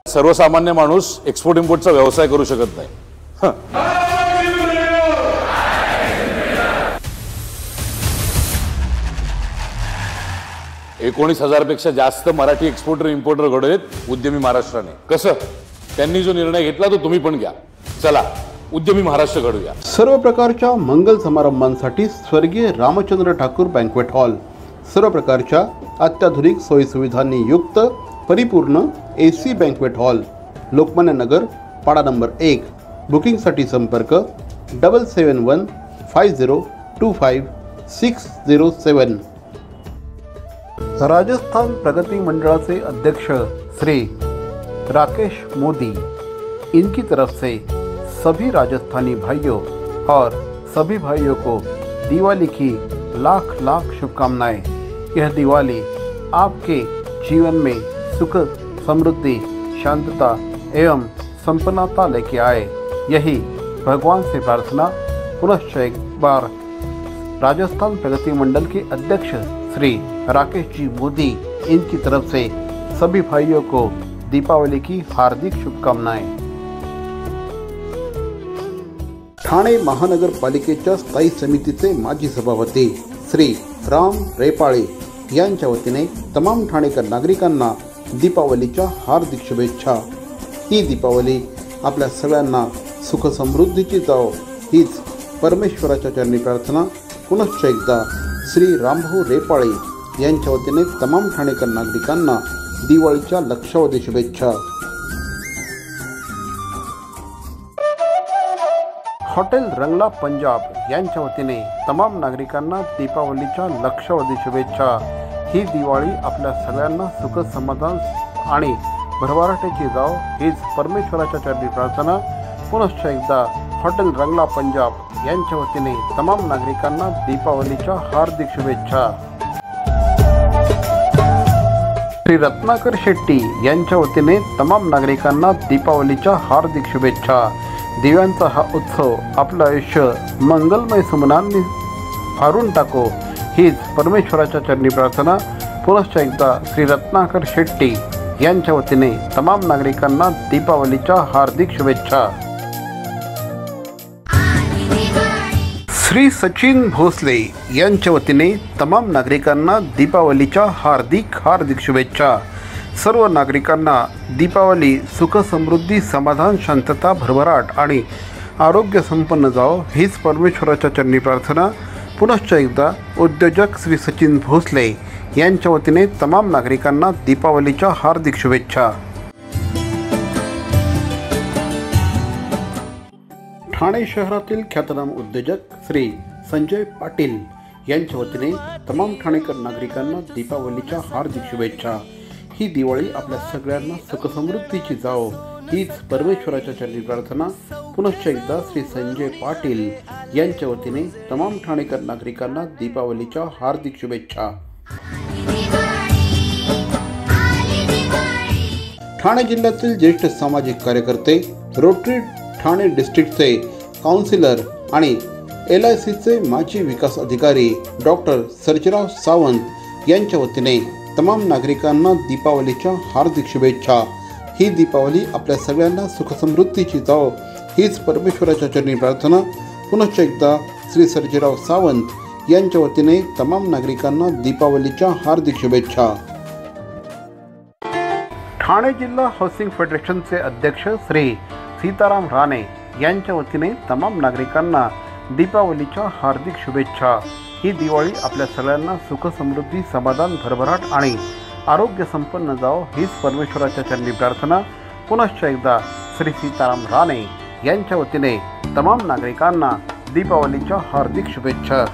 सर्वसामान्य माणूस एक्सपोर्ट इम्पोर्टचा व्यवसाय करू शकत नाही। 19,000 पेक्षा जास्त मराठी एक्सपोर्टर इम्पोर्टर घडवलेत उद्यमी महाराष्ट्राने। कसं त्यांनी जो निर्णय घेतला तो तुम्ही पण घ्या। चला उद्यमी महाराष्ट्र घडूया। सर्व प्रकारच्या मंगल समारंभांसाठी स्वर्गीय रामचंद्र ठाकूर बँक्वेट हॉल, सर्व प्रकारच्या अत्याधुनिक सोयीसुविधांनी युक्त परिपूर्ण AC banquet hall, Lokmanya Nagar, पाडा नंबर 1। बुकिंगसाठी संपर्क 7715025607। राजस्थान प्रगति मंडळाचे अध्यक्ष श्री राकेश मोदी, इनकी तरफ से सभी राजस्थानी भाइयों और सभी भाइयों को दिवाली की लाख लाख शुभकामनाएं। यह दिवाली आपके जीवन में सुख समृद्धि शांतता एवं संपन्नता लेके आए, यही भगवान से प्रार्थना। पुनश्च एक बार राजस्थान प्रगति मंडल के अध्यक्ष श्री राकेश जी मोदी, इनकी तरफ से सभी भाइयों को दीपावली की हार्दिक शुभकामनाएं। ठाणे महानगरपालिकेच्या स्थायी समितीचे माजी सभापती श्री राम रेपाळे यांच्या वतीने तमाम ठाणेकर नागरिकांना दीपावलीच्या हार्दिक शुभेच्छा। ही दीपावली आपल्या सगळ्यांना सुखसमृद्धीची जाओ हीच परमेश्वराच्या चरणी प्रार्थना। पुनश्च एकदा श्री रामभाऊ रेपाळे यांच्या वतीने तमाम ठाणेकर नागरिकांना दिवाळीच्या लक्षावधी शुभेच्छा। हॉटेल रंगला पंजाब यांच्या वतीने तमाम नागरिकांना दीपावलीच्या लक्षावधी शुभेच्छा। ही दिवाळी आपल्या सगळ्यांना सुख समाधान आणि भरभराटीची जाओ हीच परमेश्वराच्या चरणी प्रार्थना। पुनश्च एकदा हॉटेल रंगला पंजाब यांच्या वतीने तमाम नागरिकांना दीपावलीच्या हार्दिक शुभेच्छा। श्री रत्नाकर शेट्टी यांच्या वतीने तमाम नागरिकांना दीपावलीच्या हार्दिक शुभेच्छा। दिव्यांचा हा उत्सव आपलं आयुष्य मंगलमय सुमनांनी भारून टाको हीच परमेश्वराच्या चरणी प्रार्थना। पुनश्च एकदा श्री रत्नाकर शेट्टी यांच्या वतीने तमाम नागरिकांना दीपावलीच्या हार्दिक शुभेच्छा। श्री सचिन भोसले यांच्या वतीने तमाम नागरिकांना दीपावलीच्या हार्दिक शुभेच्छा। सर्व नागरिकांना दीपावली सुख समृद्धी समाधान शांतता भरभराट आणि आरोग्य संपन्न जावो हीच परमेश्वराच्या चरणी प्रार्थना। पुनश्च एकदा उद्योजक श्री सचिन भोसले यांच्या वतीने तमाम नागरिकांना दीपावलीच्या हार्दिक शुभेच्छा। ठाणे शहरातील ख्यातनाम उद्योजक श्री संजय पाटील यांच्या वतीने तमाम ठाणेकर नागरिकांना दीपावलीच्या हार्दिक शुभेच्छा। ही दिवाळी आपल्या सगळ्यांना सुखसमृद्धीची जावो हीच परमेश्वराच्या चरणी प्रार्थना। पुनश्च एकदा श्री संजय पाटील यांच्या वतीने तमाम ठाणेकर नागरिकांना दीपावलीच्या हार्दिक शुभेच्छा। ठाणे जिल्ह्यातील ज्येष्ठ सामाजिक कार्यकर्ते, रोटरी ठाणे डिस्ट्रिक्टचे काउन्सिलर आणि LICचे माजी विकास अधिकारी डॉक्टर सर्जेराव सावंत यांच्या वतीने तमाम नागरिकांना दीपावलीच्या हार्दिक शुभेच्छा। ही दीपावली आपल्या सगळ्यांना सुखसमृद्धीची जावो हीच परमेश्वराच्या चरणी प्रार्थना। पुनश्च एकदा श्री सर्जेराव सावंत यांच्या वतीने तमाम नागरिकांना दीपावलीच्या हार्दिक शुभेच्छा। ठाणे जिल्हा हाऊसिंग फेडरेशनचे अध्यक्ष श्री सीताराम राणे यांच्या वतीने तमाम नागरिकांना दीपावलीच्या हार्दिक शुभेच्छा। ही दिवाळी आपल्या सगळ्यांना सुख समृद्धी समाधान भरभराट आणि आरोग्य संपन्न जावो हीच परमेश्वराच्या चरणी प्रार्थना। पुनश्च एकदा श्री सीताराम राणे यांच्या वतीने तमाम नागरिकांना दीपावलीच्या हार्दिक शुभेच्छा।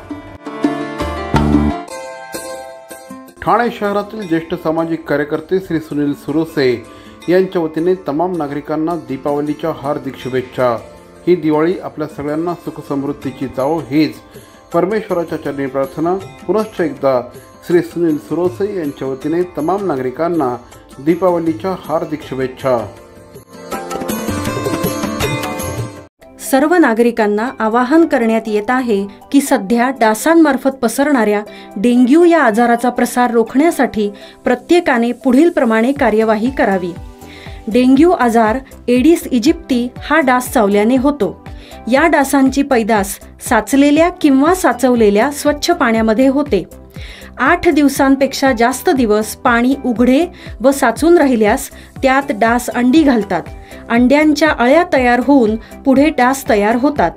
ठाणे शहरातील ज्येष्ठ सामाजिक कार्यकर्ते श्री सुनील सुरोसे यांच्या वतीने तमाम नागरिकांना दीपावलीच्या हार्दिक शुभेच्छा। ही दिवाळी आपल्या सगळ्यांना सुख समृद्धीची जावो हीच परमेश्वराच्या चरणी प्रार्थना। पुनश्च एकदा श्री सुनील सुरोसे यांच्या वतीने तमाम नागरिकांना दीपावलीच्या हार्दिक शुभेच्छा। सर्व नागरिकांना आवाहन करण्यात येत आहे की सध्या डासांमार्फत पसरणाऱ्या डेंग्यू या आजाराचा प्रसार रोखण्यासाठी प्रत्येकाने पुढील प्रमाणे कार्यवाही करावी। डेंग्यू आजार एडिस इजिप्ती हा डास चावल्याने होतो। या डासांची पैदास साचलेल्या किंवा साचवलेल्या स्वच्छ पाण्यामध्ये होते। 8 दिवसांपेक्षा जास्त दिवस पाणी उघडे व साचून राहिल्यास त्यात डास अंडी घालतात। अंड्यांच्या अळ्या तयार होऊन पुढे डास तयार होतात।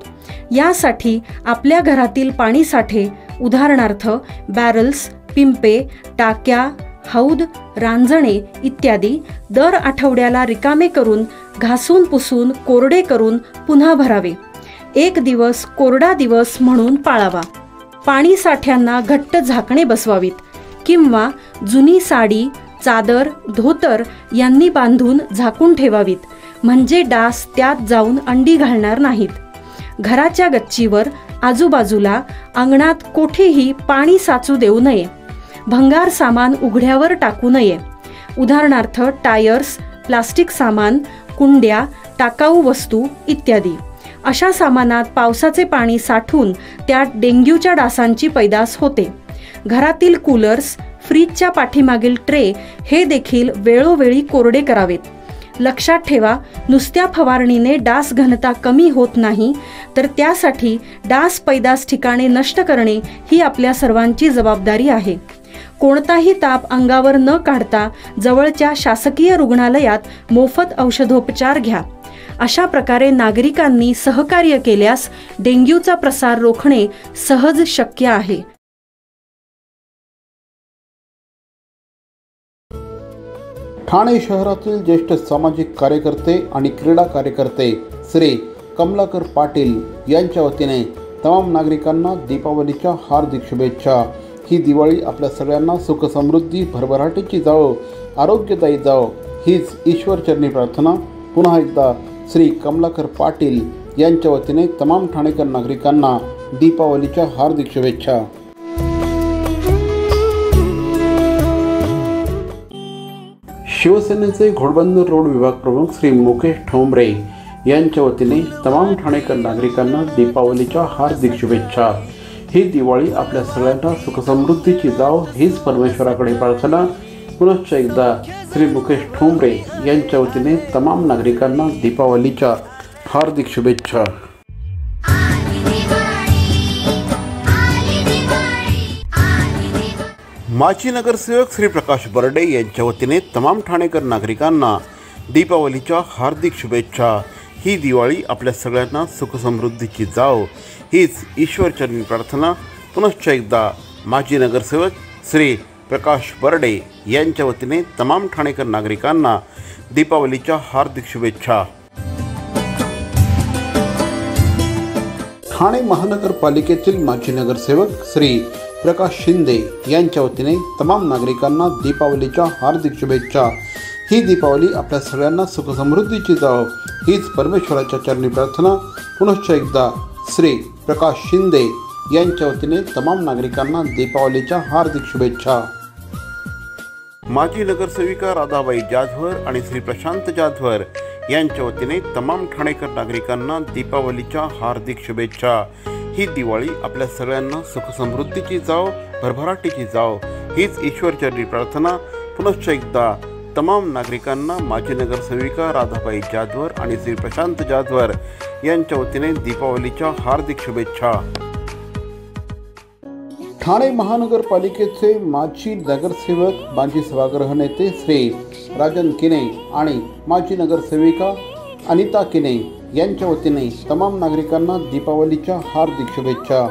यासाठी आपल्या घरातील पाणी साठे उदाहरणार्थ बॅरल्स, पिंपे, टाक्या, हौद, रांजणे इत्यादी दर आठवड्याला रिकामे करून घासून पुसून कोरडे करून पुन्हा भरावे। 1 दिवस कोरडा दिवस म्हणून पाळावा। पाणी साठ्यांना घट्ट झाकणे बसवावीत किंवा जुनी साडी, चादर, धोतर यांनी बांधून झाकून ठेवावीत म्हणजे डास त्यात जाऊन अंडी घालणार नाहीत। घराच्या गच्चीवर, आजूबाजूला, अंगणात कोठेही पाणी साचू देऊ नये। भंगार सामान उघड्यावर टाकू नये। उदाहरणार्थ टायर्स, प्लास्टिक सामान, कुंड्या, टाकाऊ वस्तू इत्यादी। अशा सामानात पावसाचे पाणी साठून त्यात डेंग्यूच्या डासांची पैदास होते। घरातील कूलर्स, फ्रीजच्या पाठीमागील ट्रे हे देखील वेळोवेळी कोरडे करावेत। लक्षात ठेवा, नुसत्या फवारणीने डास घनता कमी होत नाही, तर त्यासाठी डास पैदास ठिकाणे नष्ट करणे ही आपल्या सर्वांची जबाबदारी आहे। कोणताही ताप अंगावर न काढता जवळच्या शासकीय रुग्णालयात मोफत औषधोपचार घ्या। अशा प्रकारे नागरिकांनी सहकार्य केल्यास डेंग्यूचा प्रसार रोखणे सहज शक्य आहे। ठाणे शहरातील ज्येष्ठ सामाजिक कार्यकर्ते आणि क्रीडा कार्यकर्ते श्री कमलाकर पाटील यांच्या वतीने तमाम नागरिकांना दीपावलीच्या हार्दिक शुभेच्छा। ही दिवाळी आपल्या सगळ्यांना सुख समृद्धी भरभराटीची जावो, आरोग्यदायी जावो हीच ईश्वरचरणी प्रार्थना। पुन्हा एकदा श्री कमलाकर पाटील यांच्या वतीने तमाम ठाणेकर नागरिकांना दीपावलीच्या हार्दिक शुभेच्छा। शिवसेनेचे घोडबंदर रोड विभाग प्रमुख श्री मुकेश ठोंबरे यांच्या वतीने तमाम ठाणेकर नागरिकांना दीपावलीच्या हार्दिक शुभेच्छा। ही दिवाळी आपल्या सगळ्यांना सुखसमृद्धीची जाव हीच परमेश्वराकडे प्रार्थना. पुनश्च एकदा श्री मुकेश ठोंबरे यांच्या वतीने तमाम नागरिकांना दीपावलीच्या हार्दिक शुभेच्छा. माजी नगरसेवक श्री प्रकाश बर्डे यांच्या वतीने तमाम ठाणेकर नागरिकांना दीपावलीच्या हार्दिक शुभेच्छा. ही दिवाळी आपल्या सगळ्यांना सुखसमृद्धीची जाव हीच ईश्वरचरणी प्रार्थना. पुनश्च एकदा माजी नगरसेवक श्री प्रकाश बर्डे यांच्या वतीने तमाम ठाणेकर नागरिकांना दीपावलीच्या हार्दिक शुभेच्छा. ठाणे महानगरपालिकेतील माजी नगरसेवक श्री प्रकाश शिंदे यांच्या वतीने तमाम नागरिकांना दीपावलीच्या हार्दिक शुभेच्छा. ही दीपावली आपल्या सगळ्यांना सुखसमृद्धीची जाव हीच परमेश्वराच्या चरणी प्रार्थना. पुनश्च एकदा श्री प्रकाश शिंदे यांच्या वतीने तमाम नागरिकांना दीपावलीच्या हार्दिक शुभेच्छा. माजी नगरसेविका राधाबाई जाधवर आणि श्री प्रशांत जाधवर यांच्या वतीने तमाम ठाणेकर नागरिकांना दीपावलीच्या हार्दिक शुभेच्छा. ही दिवाळी आपल्या सगळ्यांना सुखसमृद्धीची जाव भरभराटीची जाव हीच ईश्वरचरणी प्रार्थना. पुनश्च एकदा तमाम नागरिकांना माजी नगरसेविका राधाबाई जाधवर आणि श्री प्रशांत जाधवर यांच्या वतीने दीपावलीच्या हार्दिक शुभेच्छा. ठाणे महानगरपालिकेचे माजी नगरसेवक माजी सभागृह नेते श्री राजन किने आणि माजी नगरसेविका अनिता किने यांच्या वतीने तमाम नागरिकांना दीपावलीच्या हार्दिक शुभेच्छा.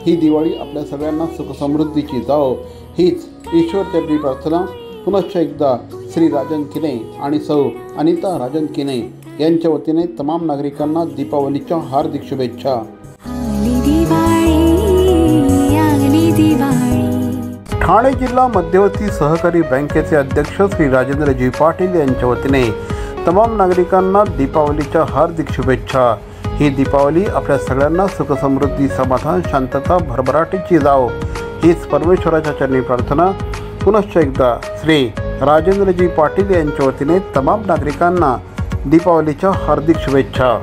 ही दिवाळी आपल्या सगळ्यांना सुखसमृद्धीची जाव हीच ईश्वरचरणी प्रार्थना. पुनश्च एकदा श्री राजन किने आणि सौ अनिता राजन किने यांच्या वतीने तमाम नागरिकांना दीपावलीच्या हार्दिक शुभेच्छा. ठाणे जिल्हा मध्यवर्ती सहकारी बँकेचे अध्यक्ष श्री राजेंद्रजी पाटील यांच्या वतीने तमाम नागरिकांना दीपावलीच्या हार्दिक शुभेच्छा. ही दीपावली आपल्या सगळ्यांना सुखसमृद्धी समाधान शांतता भरभराटीची जाव हीच परमेश्वराच्या चरणी प्रार्थना. पुनश्च एकदा श्री राजेंद्रजी पाटील यांच्या वतीने तमाम नागरिकांना दीपावलीच्या हार्दिक शुभेच्छा.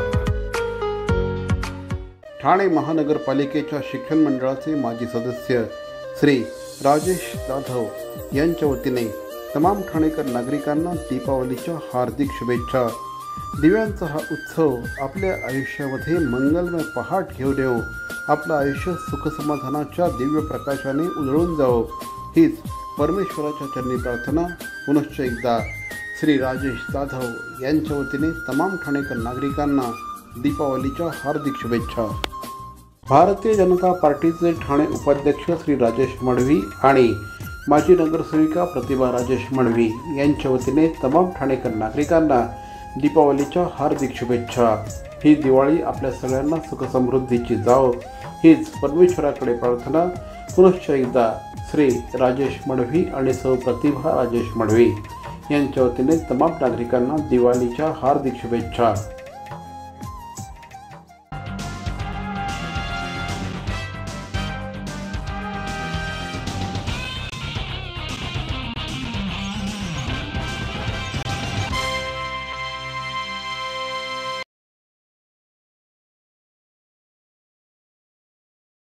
ठाणे महानगरपालिकेच्या शिक्षण मंडळाचे माजी सदस्य श्री राजेश जाधव यांच्या वतीने तमाम ठाणेकर नागरिकांना दीपावलीच्या हार्दिक शुभेच्छा. दिव्यांचा हा उत्सव आपल्या आयुष्यामध्ये मंगलमय पहाट घेऊ देव आपलं आयुष्य सुखसमाधानाच्या दिव्य प्रकाशाने उजळून जावं हीच परमेश्वराच्या चरणी प्रार्थना. पुनश्च एकदा श्री राजेश जाधव यांच्या वतीने तमाम ठाणेकर नागरिकांना दीपावलीच्या हार्दिक शुभेच्छा. भारतीय जनता पार्टीचे ठाणे उपाध्यक्ष श्री राजेश मडवी आणि माजी नगरसेविका प्रतिभा राजेश मडवी यांच्या वतीने तमाम ठाणेकर नागरिकांना दीपावलीच्या हार्दिक शुभेच्छा. ही दिवाळी आपल्या सगळ्यांना सुखसमृद्धीची जाव हीच परमेश्वराकडे प्रार्थना. पुनश्च एकदा श्री राजेश मडवी आणि सौ प्रतिभा राजेश मडवी यांच्या वतीने तमाम नागरिकांना दिवाळीच्या हार्दिक शुभेच्छा.